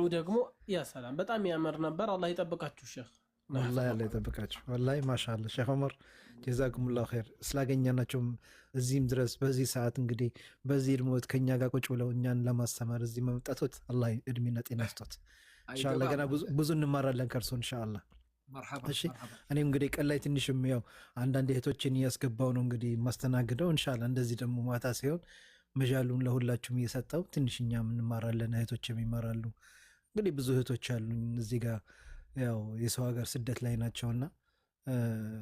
ደግሞ ያ ሰላም በጣም ያምር ነበር። አላህ ይጠብቃችሁ ሼክ። والله الله يطبقاችሁ والله ما شاء الله ሼክ ዑመር ጀዛኩም الله خير ስላገኘናቸውም እዚህም ድረስ በዚህ ሰዓት እንግዲህ በዚህ እድሜዎት ከኛ ጋር ቁጭ ብለው እኛን ለማስተማር እዚህ መምጣቶት አላህ እድሜና ጤና ይስጦት። ኢንሻአላህ ገና ብዙ እንማራለን ከርሶ ኢንሻአላህ። እሺ እኔም እንግዲህ ቀን ላይ ትንሽም ያው አንዳንድ እህቶችን እያስገባው ነው እንግዲህ ማስተናግደው ኢንሻአላህ። እንደዚህ ደግሞ ማታ ሲሆን መጃሉን ለሁላችሁም እየሰጠው ትንሽኛም እንማራለን፣ እህቶችም ይማራሉ። እንግዲህ ብዙ እህቶች አሉኝ እዚህ ጋር ያው የሰው ሀገር ስደት ላይ ናቸውና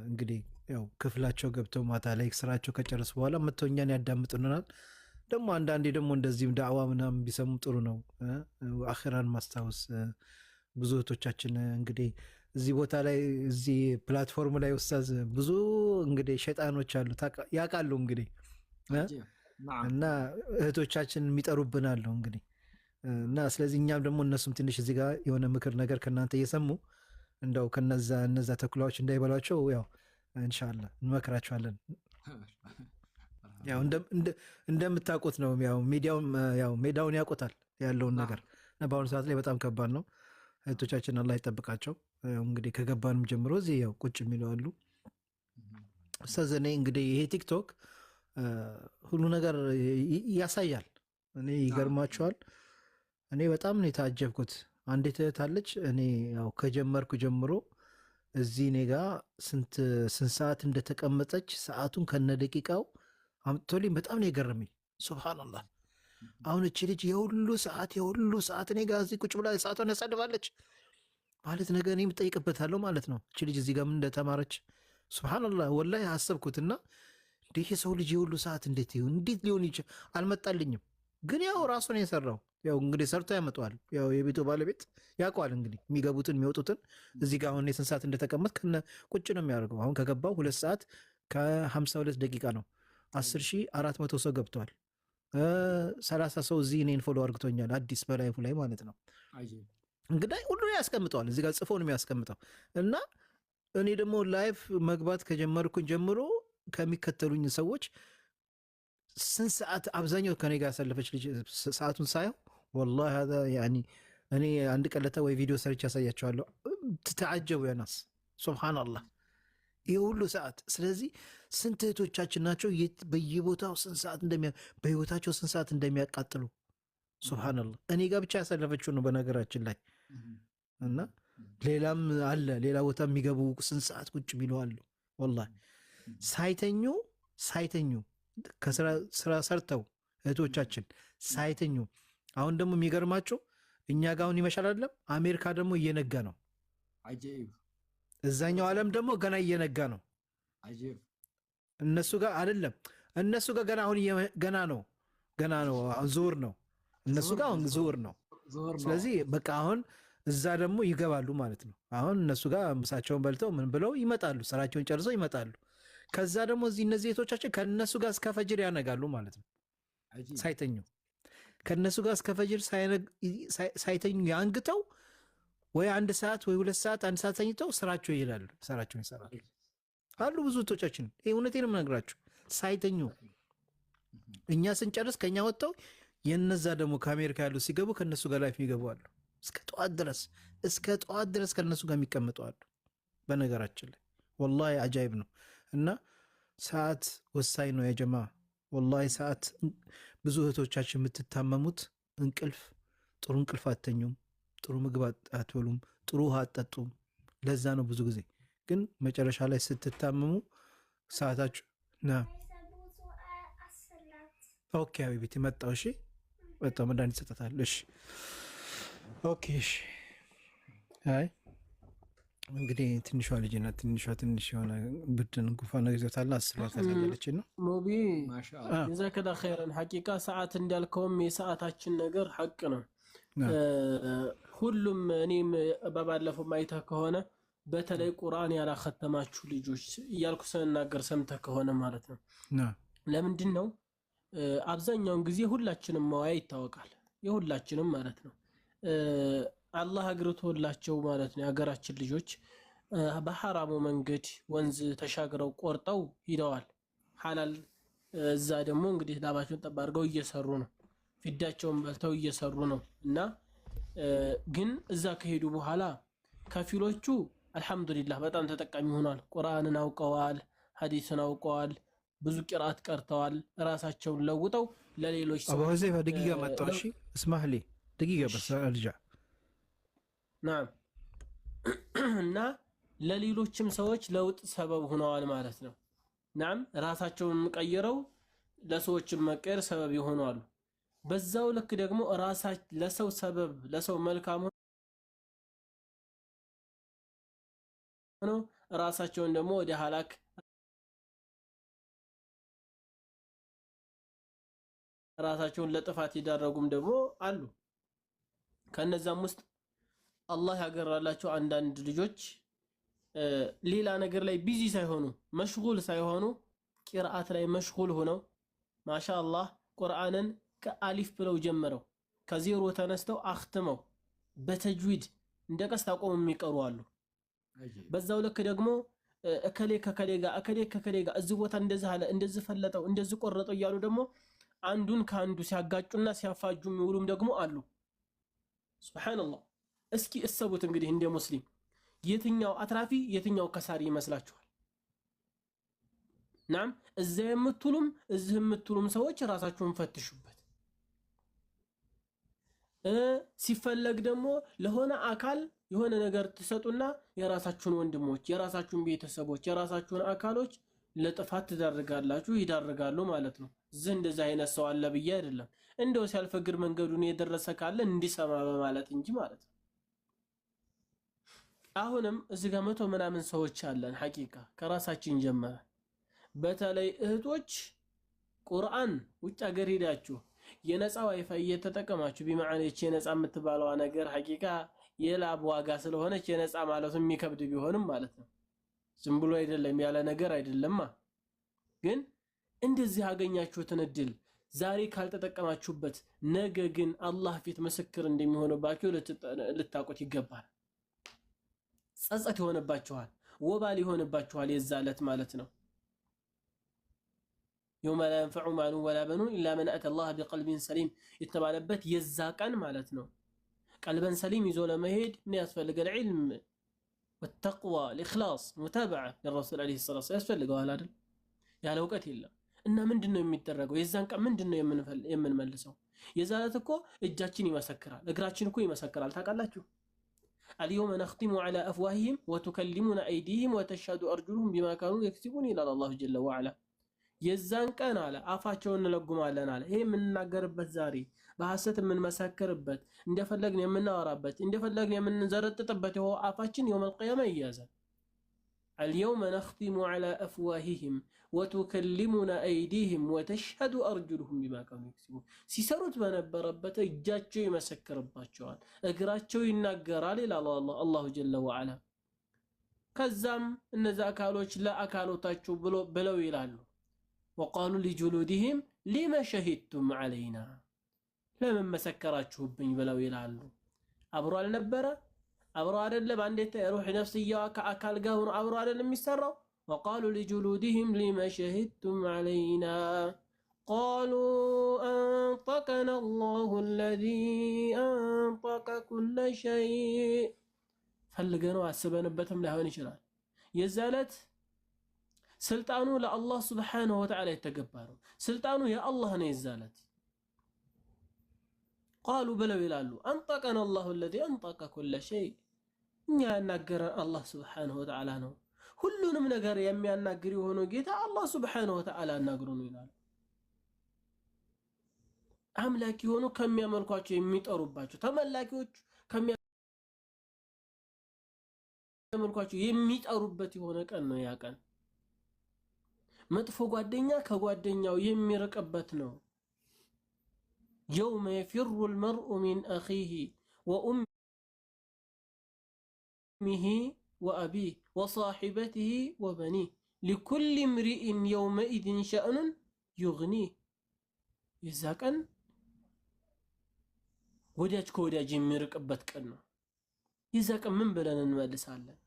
እንግዲህ ያው ክፍላቸው ገብተው ማታ ላይ ስራቸው ከጨረሱ በኋላ መጥተው እኛን ያዳምጡናል። ደግሞ አንዳንዴ ደግሞ እንደዚህም ዳዕዋ ምናምን ቢሰሙ ጥሩ ነው። አኺራን ማስታወስ ብዙ እህቶቻችን እንግዲህ እዚህ ቦታ ላይ እዚህ ፕላትፎርም ላይ ኡስታዝ ብዙ እንግዲህ ሸይጣኖች አሉ ያውቃሉ እንግዲህ እና እህቶቻችን የሚጠሩብን አሉ እንግዲህ እና ስለዚህ እኛም ደግሞ እነሱም ትንሽ እዚህ ጋር የሆነ ምክር ነገር ከእናንተ እየሰሙ እንደው እነዛ ተኩላዎች እንዳይበሏቸው ያው ኢንሻአላህ እንመክራቸዋለን። ያው እንደምታውቁት ነው ያው ሜዳውን ያውቁታል ያለውን ነገር እና በአሁኑ ሰዓት ላይ በጣም ከባድ ነው። እህቶቻችን አላህ ይጠብቃቸው። እንግዲህ ከገባንም ጀምሮ እዚህ ያው ቁጭ የሚለው አሉ። ኡስታዝ እኔ እንግዲህ ይሄ ቲክቶክ ሁሉ ነገር ያሳያል። እኔ ይገርማቸዋል። እኔ በጣም ነው የታጀብኩት። አንዲት እህት አለች እኔ ያው ከጀመርኩ ጀምሮ እዚህ እኔ ጋ ስንት ሰዓት እንደተቀመጠች ሰዓቱን ከነ ደቂቃው አምጥቶልኝ በጣም ነው የገረመኝ። ሱብሃንአላህ አሁን እቺ ልጅ የሁሉ ሰዓት እኔ ጋ እዚህ ቁጭ ብላ ሰዓቷን ያሳልፋለች ማለት ነገር እኔም እጠይቅበታለሁ ማለት ነው። እቺ ልጅ እዚህ ጋር ምን እንደተማረች ሱብሃንአላህ ወላሂ አሰብኩትና እንዴ የሰው ልጅ የሁሉ ሰዓት እንዴት ሊሆን ይችላል? አልመጣልኝም። ግን ያው ራሱ ነው የሰራው። ያው እንግዲህ ሰርቶ ያመጣዋል። ያው የቤቱ ባለቤት ያውቀዋል እንግዲህ የሚገቡትን የሚወጡትን። እዚህ ጋር አሁን የስንት ሰዓት እንደተቀመጥ ከነ ቁጭ ነው የሚያደርገው። አሁን ከገባው 2 ሰዓት ከ52 ደቂቃ ነው። 10,400 ሰው ገብቷል። 30 ሰው እዚህ እኔን ፎሎ አድርግቶኛል አዲስ በላይፉ ላይ ማለት ነው። እንግዲህ ሁሉ ያስቀምጠዋል እዚህ ጋር ጽፎ ነው የሚያስቀምጠው። እና እኔ ደግሞ ላይፍ መግባት ከጀመርኩኝ ጀምሮ ከሚከተሉኝ ሰዎች ስንት ሰዓት አብዛኛው ከኔ ጋር ያሳለፈች ልጅ ሰዓቱን ሳየው والله هذا يعني እኔ አንድ ቀለታ ወይ ቪዲዮ ሰርች ያሳያቸዋለሁ። ተዓጀቡ ያናስ ሱብሃንአላህ ይሄ ሁሉ ሰዓት። ስለዚህ ስንት እህቶቻችን ናቸው በየቦታው ስንት ሰዓት በህይወታቸው ስንት ሰዓት እንደሚያቃጥሉ ሱብሃንአላህ። እኔ ጋር ብቻ ያሳለፈችው ነው በነገራችን ላይ እና ሌላም አለ ሌላ ቦታ የሚገቡ ስንት ሰዓት ቁጭ የሚሉ አሉ። والله ሳይተኙ ከስራ ሰርተው እህቶቻችን ሳይተኙ። አሁን ደግሞ የሚገርማቸው እኛ ጋር አሁን ይመሻል አይደለም፣ አሜሪካ ደግሞ እየነጋ ነው። አጂብ። እዛኛው ዓለም ደግሞ ገና እየነጋ ነው። አጂብ። እነሱ ጋር አይደለም፣ እነሱ ጋር ገና ነው ዙር ነው። እነሱ ጋር አሁን ዙር ነው። ስለዚህ በቃ አሁን እዛ ደግሞ ይገባሉ ማለት ነው። አሁን እነሱ ጋር ምሳቸውን በልተው ምን ብለው ይመጣሉ፣ ስራቸውን ጨርሰው ይመጣሉ። ከዛ ደግሞ እነዚህ እህቶቻችን ከነሱ ጋር እስከ ፈጅር ያነጋሉ ማለት ነው። ሳይተኙ ከነሱ ጋር እስከ ፈጅር ሳይተኙ ያንግተው ወይ 1 ሰዓት ወይ 2 ሰዓት 1 ሰዓት ተኝተው ስራቸው ይሄዳሉ፣ ስራቸውን ይሰራሉ አሉ ብዙ እህቶቻችን። ይሄ እውነቴን ነው የምነግራችሁ። ሳይተኙ እኛ ስንጨርስ ከኛ ወጥተው የነዛ ደግሞ ከአሜሪካ ያሉ ሲገቡ ከነሱ ጋር ላይፍ ይገቡ አሉ። እስከ ጠዋት ድረስ ከነሱ ጋር የሚቀመጡ አሉ። በነገራችን ላይ ወላሂ አጃይብ ነው። እና ሰዓት ወሳኝ ነው ያ ጀማ። ወላሂ ሰዓት ብዙ እህቶቻችን የምትታመሙት ጥሩ እንቅልፍ አተኙም፣ ጥሩ ምግብ አትበሉም፣ ጥሩ ውሃ አትጠጡም። ለዛ ነው ብዙ ጊዜ ግን መጨረሻ ላይ ስትታመሙ ሰዓታችሁ ኦኬ ቤት መጣው። እሺ በጣም መድኃኒት ይሰጣታል። እሺ ኦኬ እሺ። አይ እንግዲህ ትንሿ ልጅ ናት። ትንሽ የሆነ ብድን ጉንፋን ነገር ይዘታል። አስላታለች ነው ሞቢ ጀዛከላ ኸይረን። ሐቂቃ ሰዓት እንዳልከውም የሰዓታችን ነገር ሐቅ ነው። ሁሉም እኔም በባለፈው ማይታ ከሆነ በተለይ ቁርአን ያላختማችሁ ልጆች እያልኩ ስናገር ሰምተህ ከሆነ ማለት ነው። ለምንድን ነው አብዛኛውን ጊዜ ሁላችንም መዋያ ይታወቃል፣ የሁላችንም ማለት ነው። አላህ አግርቶላቸው ማለት ነው የሀገራችን ልጆች በሐራሙ መንገድ ወንዝ ተሻግረው ቆርጠው ሂደዋል። ሐላል እዛ ደግሞ እንግዲህ ላባቸውን ጠብ አድርገው እየሰሩ ነው፣ ፊዳቸውን በልተው እየሰሩ ነው። እና ግን እዛ ከሄዱ በኋላ ከፊሎቹ አልহামዱሊላህ በጣም ተጠቃሚ ሆኗል። ቁርአንን አውቀዋል፣ ሐዲስን አውቀዋል፣ ብዙ ቂራአት ቀርተዋል፣ ራሳቸውን ለውጠው ለሌሎች አቡ ሁዘይፋ ደቂቃ መጣው። እሺ اسمح لي دقيقه بس ارجع نعم እና ለሌሎችም ሰዎች ለውጥ ሰበብ ሆነዋል ማለት ነው። ናም ራሳቸውን ቀይረው ለሰዎችም መቀየር ሰበብ ይሆናሉ። በዛው ልክ ደግሞ ለሰው ሰበብ ለሰው መልካም ሆኖ ራሳቸውን ደግሞ ወደ ሐላክ ራሳቸውን ለጥፋት ይዳረጉም ደግሞ አሉ። ከነዛም ውስጥ አላህ ያገራላቸው አንዳንድ ልጆች ሌላ ነገር ላይ ቢዚ ሳይሆኑ መሽጉል ሳይሆኑ ቂራአት ላይ መሽጉል ሆነው ማሻአላህ ቁርአንን ከአሊፍ ብለው ጀመረው ከዜሮ ተነስተው አختመው በተጅዊድ እንደቀስታ ቆም የሚቀሩ አሉ። በዛው ልክ ደግሞ እከሌ ከከሌ ጋር እዚህ ቦታ እንደዚህ አለ እንደዚህ ፈለጠው እንደዚህ ቆረጠው እያሉ ደግሞ አንዱን ካንዱ ሲያጋጩና ሲያፋጁ የሚውሉም ደግሞ አሉ። ሱብሃንአላህ። እስኪ እሰቡት እንግዲህ እንደ ሙስሊም የትኛው አትራፊ የትኛው ከሳሪ ይመስላችኋል? ናም እዛ የምትሉም እዚህ የምትሉም ሰዎች ራሳችሁን ፈትሹበት። ሲፈለግ ደግሞ ለሆነ አካል የሆነ ነገር ትሰጡና የራሳችሁን ወንድሞች፣ የራሳችሁን ቤተሰቦች፣ የራሳችሁን አካሎች ለጥፋት ትዳርጋላችሁ፣ ይዳርጋሉ ማለት ነው። እዚህ እንደዛ አይነት ሰው አለ ብዬ አይደለም እንደው ሲያልፍ እግር መንገዱን የደረሰ ካለ እንዲሰማ በማለት እንጂ ማለት ነው። አሁንም እዚህ ጋር 100 ምናምን ሰዎች አለን ሐቂቃ ከራሳችን ጀመረ። በተለይ እህቶች ቁርአን ውጭ ሀገር ሄዳችሁ የነፃ ዋይፋይ እየተጠቀማችሁ ቢማዓነች የነፃ የምትባለዋ ነገር ሐቂቃ የላብ ዋጋ ስለሆነች የነፃ ማለቱ የሚከብድ ቢሆንም ማለት ነው። ዝም ብሎ አይደለም ያለ ነገር አይደለማ። ግን እንደዚህ ያገኛችሁትን እድል ዛሬ ካልተጠቀማችሁበት ነገ ግን አላህ ፊት ምስክር እንደሚሆንባችሁ ልታውቁት ይገባል። ጸጸት ይሆንባችኋል፣ ወባል ይሆንባችኋል የዛለት ማለት ነው። يوم لا ينفع مال ولا بنون إلا من أتى الله بقلب سليم يتبالبت يزاقن مالتنا قلبا سليم يزول مهيد من يسفلق العلم والتقوى الإخلاص متابعة للرسول عليه الصلاة والسلام يسفلقوا هذا يا لو قتل إنه من دنو يمترقوا يزانك من دنو يمن ملسوا يزالتكو الجاتشين يمسكرال اقراتشينكو يمسكرال تاقالاتشو اليوم نختم على أفواههم وتكلمنا أيديهم وتشهد أرجلهم بما كانوا يكسبون إلى الله جل وعلا የዛን ቀን አለ አፋቸውን እንለጉማለን አለ። ይሄ የምንናገርበት ዛሬ በሐሰት የምንመሰክርበት እንደፈለግን የምናወራበት እንደፈለግን የምንዘረጥጥበት ይኸው አፋችን የውመል ቂያማ ይያዛል። اليوم نختم على أفواههم وتكلمنا أيديهم وتشهد أرجلهم بما كانوا يكسبون ሲሰሩት በነበረበት እጃቸው ይመሰክርባቸዋል፣ እግራቸው ይናገራል ይላል አላሁ ጀለ ወዐላ። ከዛም እነዛ አካሎች ለአካሎታቸው ብለው ይላሉ وقالوا لجلودهم لما شهدتم علينا لمن مسكراتشوبن بلاو يلالو አብሮ አልነበረ አብሮ አይደለም አንዴት روح نفسيا كአካል ጋር ሆኖ አብሮ አይደለም የሚሰራው وقالوا لجلودهم لما شهدتم علينا قالوا أنطقنا الله الذي أنطق كل شيء ፈልገነው አስበንበትም ላይሆን ይችላል። የዛለት ስልጣኑ ለአላህ Subhanahu Wa Ta'ala የተገባረው ስልጣኑ የአላህ ነው። ይዛለት قالوا بلو ይላሉ أنطقنا الله الذي أنطق كل شيء እኛ ያናገረን አላህ Subhanahu Wa Ta'ala ነው። ሁሉንም ነገር የሚያናግር የሆነው ጌታ አላህ Subhanahu Wa Ta'ala ያናግሩ ነው ይላሉ። አምላክ የሆኑ ከሚያመልኳቸው የሚጠሩባቸው ተመላኪዎች ከሚያመልኳቸው የሚጠሩበት የሆነ ቀን ነው ያ ቀን። መጥፎ ጓደኛ ከጓደኛው የሚርቅበት ነው። يوم يفر المرء من أخيه وأمه وأبيه وصاحبته وبنيه لكل امرئ يومئذ شأن يغنيه يزاكن ወዳጅ ከወዳጅ የሚርቅበት ቀን ነው። ይዛቀን ምን ብለን እንመልሳለን?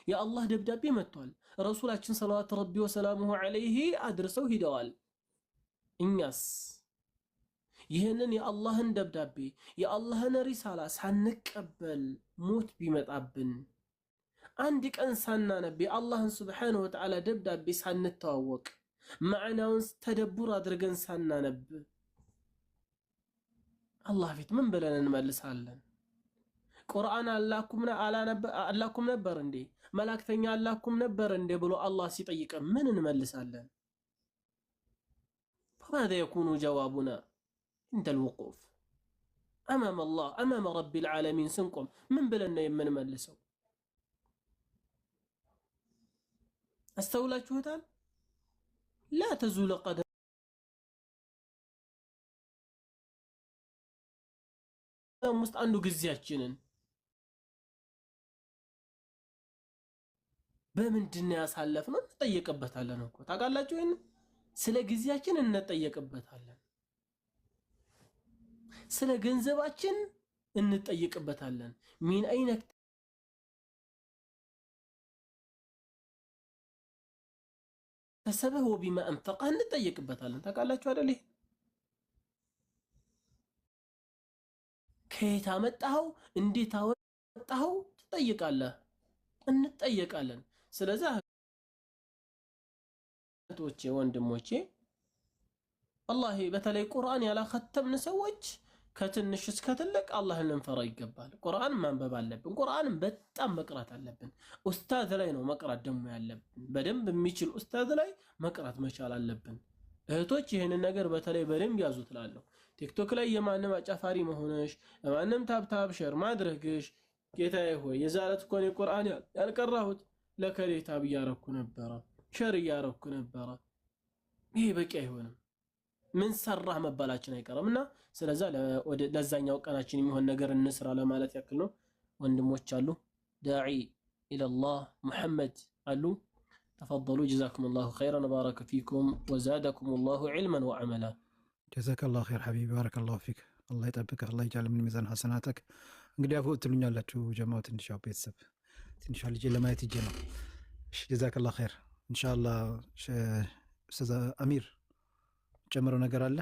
የአላህ ደብዳቤ መጥቷል። ረሱላችን ሰለላሁ ዐለይሂ ወሰለም አድርሰው ሂደዋል። እኛስ ይህንን የአላህን ደብዳቤ የአላህን ሪሳላ ሳንቀበል ሞት ቢመጣብን አንድ ቀን ሳናነብ የአላህን ስብሓነሁ ወተዓላ ደብዳቤ ሳንተዋወቅ ማዕናውን ተደቡር አድርገን ሳናነብ አላህ ፊት ምን ብለን እንመልሳለን? ቁርአን አላኩም ነበር እንዴ? መላእክተኛ አላኩም ነበር እንዴ ብሎ አላህ ሲጠይቀን ምን እንመልሳለን? فماذا يكون جوابنا عند الوقوف أمام الله أمام رب العالمين سنكم من بلنا يمن ملسوا استولى شهدان لا تزول قدم مست عنده قزياتشنن በምንድን ነው ያሳለፍነው? እንጠየቅበታለን እኮ ታውቃላችሁ። ይሄን ስለ ጊዜያችን እንጠየቅበታለን፣ ስለ ገንዘባችን እንጠየቅበታለን። ሚን አይነ ከሰበህ ወቢማ አንፈቀ እንጠየቅበታለን። ታውቃላችሁ አይደል? ከየት አመጣኸው፣ እንዴት አወጣኸው ትጠይቃለህ፣ እንጠየቃለን። ስለዚህ እህቶቼ ወንድሞቼ والله በተለይ ቁርአን ያላከተምን ሰዎች ከትንሽ እስከ ትልቅ አላህን ልንፈራ ይገባል። ቁርአን ማንበብ አለብን። ቁርአንን በጣም መቅራት አለብን። ኡስታዝ ላይ ነው መቅራት ደግሞ ያለብን። በደንብ የሚችል ኡስታዝ ላይ መቅራት መቻል አለብን። እህቶች ይሄንን ነገር በተለይ በደንብ ያዙት እላለሁ። ቲክቶክ ላይ የማንም አጫፋሪ መሆንሽ፣ የማንም ታብታብ ሼር ማድረግሽ ጌታዬ ሆይ የዛለት እኮ ነው ቁርአን ያልቀራሁት ለከሌ ታብ እያረኩ ነበረ፣ ሸር እያረኩ ነበረ። ይሄ በቂ አይሆንም። ምን ሰራህ መባላችን አይቀርምና ስለዛ ለዛኛው ቀናችን የሚሆን ነገር እንስራ ለማለት ያክል ነው። ወንድሞች አሉ ዳዒ ኢለላህ ሙሐመድ አሉ። ተፈضሉ ጀዛኩሙላሁ ኸይረን ባረከ ፊኩም ወዛደኩሙላሁ ዒልመን ወዐመላ። ጀዛከላሁ ኸይር ሐቢቢ ባረከላሁ ፊክ። አላህ ይጠብቅህ፣ አላህ ይጃል ምን ሚዛን ሐሰናተክ። እንግዲህ አፉ ትሉኛላችሁ ጀማው ትንሽ ቤተሰብ ትንሽ ልጅ ለማየት ይጀ ነው። እሺ ጀዛከላሁ ኸይር። ኢንሻአላህ ኡስታዝ አሚር ጨምረው ነገር አለ?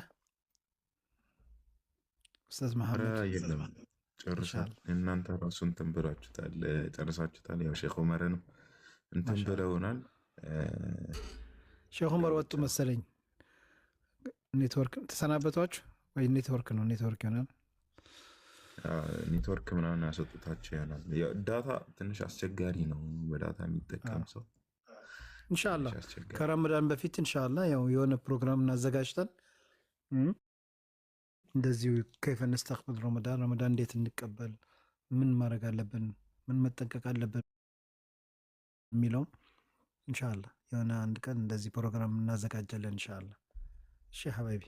ኡስታዝ መሐመድ የለም ጨርሻል። እናንተ ራሱ እንትን ብላችሁታል፣ ጨርሳችሁታል። ያው ሼክ ዑመርንም እንትን ብለውናል። ሼክ ዑመር ወጡ መሰለኝ። ኔትወርክ ተሰናበቷችሁ ወይ? ኔትወርክ ነው፣ ኔትወርክ ይሆናል። ኔትወርክ ምናምን ያስወጡታቸው ይሆናል። ዳታ ትንሽ አስቸጋሪ ነው በዳታ የሚጠቀም ሰው። ኢንሻአላህ ከረመዳን በፊት ኢንሻአላህ ያው የሆነ ፕሮግራም እናዘጋጅተን እንደዚሁ ከይፈ ነስተቅብል ረመዳን እንዴት እንቀበል፣ ምን ማድረግ አለብን፣ ምን መጠንቀቅ አለብን የሚለው ኢንሻአላህ የሆነ አንድ ቀን እንደዚህ ፕሮግራም እናዘጋጃለን ኢንሻአላህ። እሺ ሐባይቢ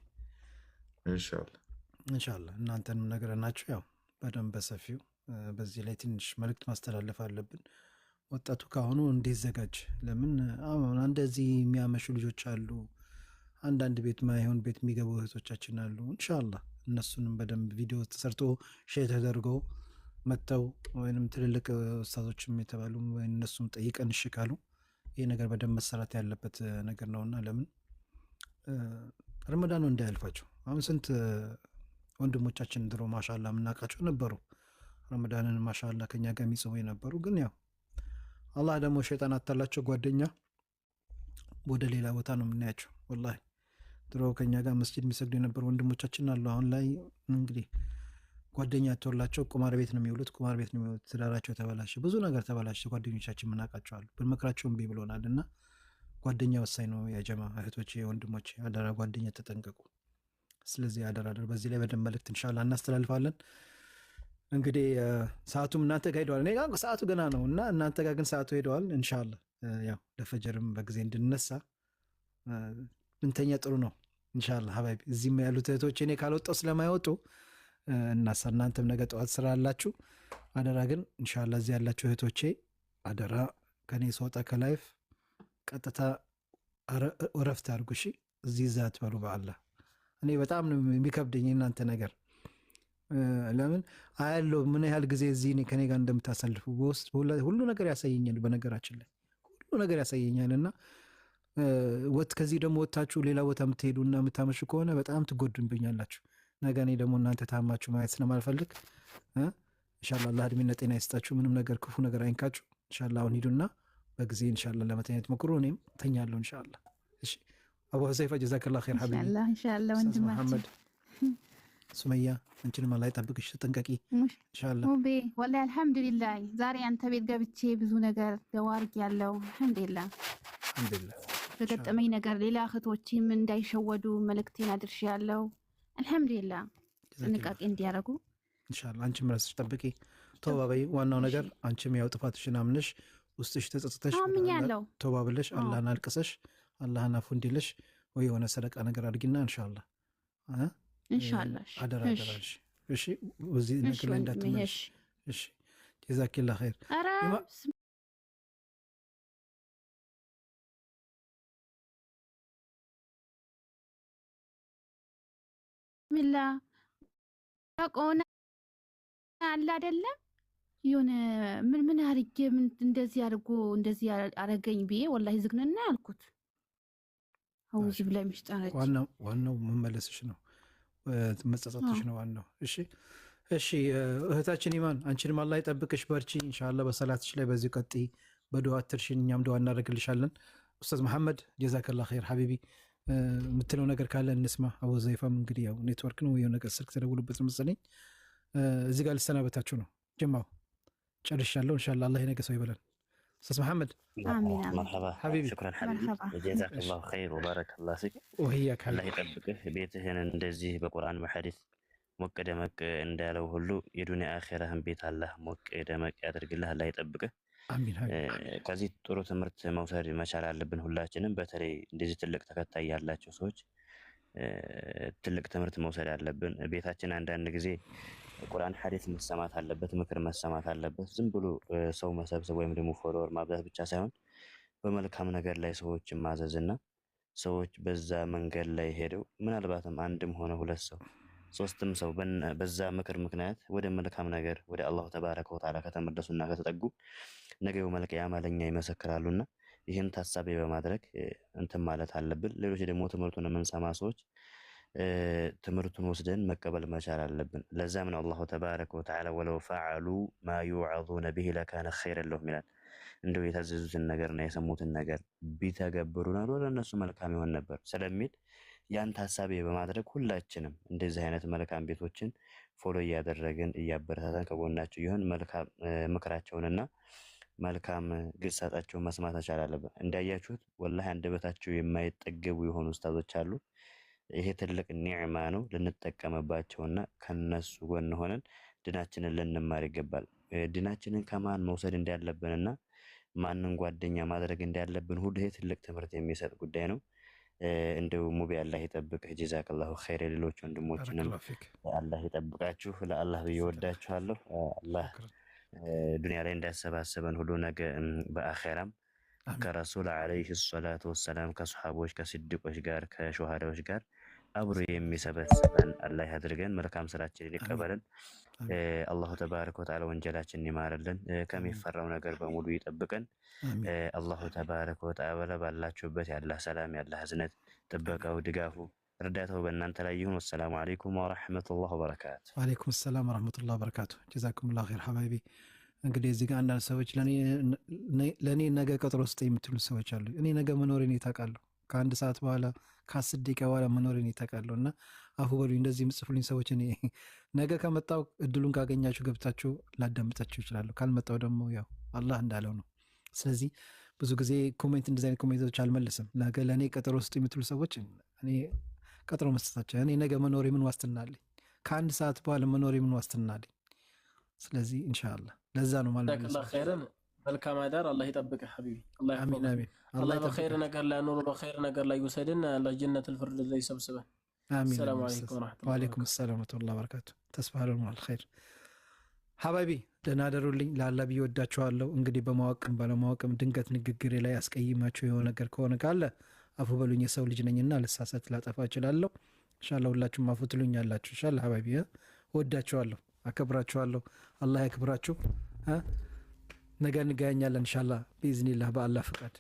ኢንሻአላህ እናንተንም ነገርናችሁ ያው በደንብ በሰፊው በዚህ ላይ ትንሽ መልእክት ማስተላለፍ አለብን። ወጣቱ ካሁኑ እንዲዘጋጅ። ለምን አሁን እንደዚህ የሚያመሹ ልጆች አሉ፣ አንዳንድ ቤት ማይሆን ቤት የሚገቡ እህቶቻችን አሉ። ኢንሻአላህ እነሱንም በደንብ ቪዲዮ ተሰርቶ ሼር ተደርጎ መተው ወይንም ትልልቅ ኡስታዞችም የተባሉ ወይ እነሱም ጠይቀን እሺ ካሉ ይሄ ነገር በደንብ መሰራት ያለበት ነገር ነውና ለምን ረመዳኑ እንዳያልፋቸው። አሁን ስንት ወንድሞቻችን ድሮ ማሻአላ የምናውቃቸው ነበሩ፣ ረመዳንን ማሻአላ ከኛ ጋር የሚጽሙ የነበሩ። ግን ያው አላህ ደግሞ ሸይጣን አታላቸው ጓደኛ ወደ ሌላ ቦታ ነው የምናያቸው። ወላሂ ድሮ ከኛ ጋር መስጂድ የሚሰግዱ የነበሩ ወንድሞቻችን አሉ። አሁን ላይ እንግዲህ ጓደኛ ተወላቸው ቁማር ቤት ነው የሚውሉት፣ ቁማር ቤት ነው የሚውሉት። ትዳራቸው ተበላሸ፣ ብዙ ነገር ተበላሸ። ጓደኞቻችን የምናውቃቸው አሉ። ብንመክራቸው እምቢ ብሎናል። እና ጓደኛ ወሳኝ ነው። የጀማ እህቶቼ ወንድሞቼ፣ አደራ ጓደኛ ተጠንቀቁ። ስለዚህ አደራ በዚህ ላይ በደንብ መልእክት ኢንሻአላህ እናስተላልፋለን። እንግዲህ ሰዓቱም እናንተ ጋር ሄደዋል፣ እኔ ጋር ሰዓቱ ገና ነው እና እናንተ ጋር ግን ሰዓቱ ሄደዋል። ኢንሻአላህ ያው ለፈጀርም በጊዜ እንድንነሳ ብንተኛ ጥሩ ነው ኢንሻአላህ ሀባይቢ። እዚህም ያሉት እህቶቼ እኔ ካልወጣሁ ስለማይወጡ እናሳ እናንተም ነገ ጠዋት ስራ አላችሁ። አደራ ግን ኢንሻአላህ እዚህ ያላችሁ እህቶቼ አደራ ከኔ ስወጣ ከላይፍ ቀጥታ እረፍት አድርጉ እሺ። እዚህ ዛት በሉ በአላህ። እኔ በጣም ነው የሚከብደኝ እናንተ ነገር። ለምን አያለው ምን ያህል ጊዜ እዚህ እኔ ከኔ ጋር እንደምታሳልፉ በውስጥ ሁሉ ነገር ያሳየኛል። በነገራችን ላይ ሁሉ ነገር ያሳየኛል። እና ከዚህ ደግሞ ወጥታችሁ ሌላ ቦታ የምትሄዱና የምታመሹ ከሆነ በጣም ትጎዱብኛላችሁ። ነገ እኔ ደግሞ እናንተ ታማችሁ ማየት ስለማልፈልግ ኢንሻአላህ አላህ እድሜና ጤና ይስጣችሁ። ምንም ነገር ክፉ ነገር አይንካችሁ። ኢንሻአላህ አሁን ሂዱና በጊዜ ኢንሻአላህ ለመተኛት ሞክሩ። እኔም ተኛለሁ ኢንሻአላህ። እሺ አቡ ሁዘይፋ ጀዛከላህ ኸይር ሐቢቢ። ኢንሻአላህ ወንድማችን ሱመያ አንቺንም አላህ ይጠብቅሽ፣ ተጠንቀቂ ኢንሻአላህ። ሙቤ ወላሂ አልሐምዱሊላህ ዛሬ አንተ ቤት ገብቼ ብዙ ነገር ደዋርቅ ያለው አልሐምዱሊላህ በገጠመኝ ነገር ሌላ እህቶችም እንዳይሸወዱ መልእክቴን አድርሼ ያለው አልሐምዱሊላህ። ጥንቃቄ እንዲያደርጉ ኢንሻአላህ። አንቺም ራስሽ ጠብቂ፣ ተውባ በይ። ዋናው ነገር አንቺም ያው ጥፋትሽን አምነሽ ውስጥሽ ተጸጽተሽ ተውባ ብለሽ አላህን አልቅሰሽ አላህን አፉ እንዲልሽ ወይ የሆነ ሰደቃ ነገር አድርጊና ኢንሻአላህ ኢንሻአላህ አደራ አደራሽ። እሺ ወዚህ ነገር ላይ እንዳትመሽ። እሺ ጀዛኪላህ ኸይር። ሚላ ታቆና አለ አይደለም የሆነ ምን አርጌ ምን እንደዚህ አድርጎ እንደዚህ አረገኝ ብዬ ወላሂ ዝግነና ያልኩት አውዝ ብላይ ምሽጣራች። ዋናው መመለስሽ ነው መጸጸትሽ ነው ዋናው። እሺ እሺ እህታችን ኢማን አንቺንም አላህ ይጠብቅሽ፣ በርቺ ኢንሻአላህ። በሰላትሽ ላይ በዚህ ቀጥይ፣ በዱዓ አትርሽን፣ እኛም ዱዓ እናደርግልሻለን። ኡስታዝ መሐመድ ጀዛከላህ ኸይር ሐቢቢ የምትለው ነገር ካለ እንስማ። አቡ ዘይፋም እንግዲህ ያው ኔትወርክ ነው የሆነ ነገር ስልክ ተደውሎበት መሰለኝ እዚህ ጋር ልሰናበታችሁ ነው። ጀማው ጨርሻለሁ ኢንሻአላህ። አላህ የነገ ሰው ይበለን። ኡስታዝ መሐመድ አሚን መርሐባ ሐቢቢ ሽክራን ሐቢቢ ጀዛከላሁ ኸይር ወባረከላሁ ፊክ። ወህያክ አላህ ይጠብቅህ። ቤትህን እንደዚህ በቁርአን በሐዲስ ሞቅ ደመቅ እንዳለው ሁሉ የዱንያ አኺራህን ቤት አላህ ሞቅ ደመቅ ያድርግልህ። አላህ ይጠብቅህ። አሚን። ከዚህ ጥሩ ትምህርት መውሰድ መቻል አለብን ሁላችንም። በተለይ እንደዚህ ትልቅ ተከታይ ያላቸው ሰዎች ትልቅ ትምህርት መውሰድ አለብን። ቤታችን አንዳንድ ጊዜ ቁርአን ሐዲስ መሰማት አለበት፣ ምክር መሰማት አለበት። ዝም ብሎ ሰው መሰብሰብ ወይም ደግሞ ፎሎወር ማብዛት ብቻ ሳይሆን በመልካም ነገር ላይ ሰዎችን ማዘዝና ሰዎች በዛ መንገድ ላይ ሄደው ምናልባትም አንድም ሆነ ሁለት ሰው ሶስትም ሰው በዛ ምክር ምክንያት ወደ መልካም ነገር ወደ አላሁ ተባረከ ወተዓላ ከተመለሱና ከተጠጉ ነገው መልቂያማ ለኛ ይመሰክራሉና ይህን ታሳቢ በማድረግ እንትን ማለት አለብን። ሌሎች ደግሞ ትምህርቱን የምንሰማ ሰዎች ትምህርቱን ወስደን መቀበል መቻል አለብን። ለዛም ነው አላሁ ተባረከ ወተዓላ ወለው ፈዐሉ ማ ዩዐዙነ ቢሂ ለካነ ኸይረን ለሁም ይላል። እንደው የታዘዙትን ነገርና የሰሙትን ነገር ቢተገብሩ ኖሮ ለእነሱ መልካም ይሆን ነበር ስለሚል ያን ታሳቢ በማድረግ ሁላችንም እንደዚህ አይነት መልካም ቤቶችን ፎሎ እያደረግን እያበረታታን ከጎናቸው ይሆን መልካም ምክራቸውንና መልካም ግሳጣቸውን መስማት መቻል አለብን። እንዳያችሁት ወላሂ አንደበታቸው የማይጠገቡ የሆኑ ኡስታዞች አሉ። ይሄ ትልቅ ኒዕማ ነው፣ ልንጠቀምባቸውና ከነሱ ጎን ሆነን ድናችንን ልንማር ይገባል። ድናችንን ከማን መውሰድ እንዳለብንና ማንን ጓደኛ ማድረግ እንዳለብን ሁሉ ይሄ ትልቅ ትምህርት የሚሰጥ ጉዳይ ነው። እንደው ሙቢ አላህ ይጠብቅህ። ጀዛከላሁ ኸይር። ሌሎች ወንድሞችንም አላህ ይጠብቃችሁ። ለአላህ ብዬ ወዳችኋለሁ። አላህ ዱንያ ላይ እንዳሰባሰበን ሁሉ ነገ በአኼራም ከረሱል ዓለይሂ ሰላቱ ወሰላም ከሰሓቦች ከስድቆች ጋር ከሸሃዳዎች ጋር አብሮ የሚሰበስበን አላህ ያድርገን። መልካም ስራችንን ይቀበለን። አላሁ ተባረከ ወተዓላ ወንጀላችንን ይማርልን፣ ከሚፈራው ነገር በሙሉ ይጠብቀን። አላሁ ተባረከ ወተዓላ ባላችሁበት ያላህ ሰላም ያላህ እዝነት ጥበቃው ድጋፉ እርዳታው በእናንተ ላይ ይሁን። ወሰላሙ አለይኩም ወረሕመቱላህ ወበረካቱ። ወአለይኩም ሰላም ወረሕመቱላህ ወበረካቱ። ጀዛኩሙላህ ኸይር ሐባይቢ። እንግዲህ እዚህ ጋር አንዳንድ ሰዎች ለእኔ ነገ ቀጠሮ ውስጥ የምትሉ ሰዎች አሉ። እኔ ነገ መኖሬን ታውቃለሁ። ከአንድ ሰዓት በኋላ ከ10 ደቂቃ በኋላ መኖሬን ታውቃለሁ። እና አፉ በሉኝ እንደዚህ የምጽፉልኝ ሰዎች እኔ ነገ ከመጣው እድሉን ካገኛችሁ ገብታችሁ ላዳምጣችሁ ይችላሉ። ካልመጣው ደግሞ ያው አላህ እንዳለው ነው። ስለዚህ ብዙ ጊዜ ኮሜንት እንደዚህ አይነት ኮሜንቶች አልመልስም። ነገ ለእኔ ቀጠሮ ውስጥ የምትሉ ሰዎች እኔ ቀጠሮ መስጠታቸው እኔ ነገ መኖሬ ምን ዋስትና አለኝ? ከአንድ ሰዓት በኋላ መኖሬ ምን ዋስትና አለኝ? ስለዚህ ኢንሻአላህ ለዛ ነው ማለት ነው። ኸይረን መልካም አዳር። አላህ ይጠብቅህ ሐቢቢ። አሚን አሚን። አላህ በኸይር ነገር ላይ ኑሮ በኸይር ነገር ላይ ይወሰድን። አላህ ጀነቱል ፊርደውስ ላይ ይሰብስበን። አሚን። ሰላም አለይኩም ወራህመቱላሂ ወአለይኩም ሰላም ወራህመቱላሂ ወበረካቱ። ተስፋለሁ ማለት ኸይር ሐባይቢ ደህና አደሩልኝ። ለአላህ ብዬ ወዳችኋለሁ። እንግዲህ በማወቅም ባለማወቅም ድንገት ንግግሬ ላይ አስቀይማችሁ የሆነ ነገር ከሆነ ካለ አፉ በሉኝ። የሰው ልጅ ነኝና ልሳሳት ላጠፋ እችላለሁ። ኢንሻአላህ ሁላችሁም አፉ ትሉኛላችሁ። ኢንሻአላህ ሐባይቢ ወዳችኋለሁ፣ አከብራችኋለሁ። አላህ ያክብራችሁ። ነገ እንገናኛለን ኢንሻአላህ ቢኢዝኒላህ በአላህ ፍቃድ።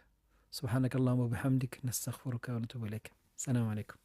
ሱብሃነከ አላሁመ ወቢሐምዲክ ነስተግፊሩከ ወነቱቡ ኢለይክ። ሰላም አለይኩም።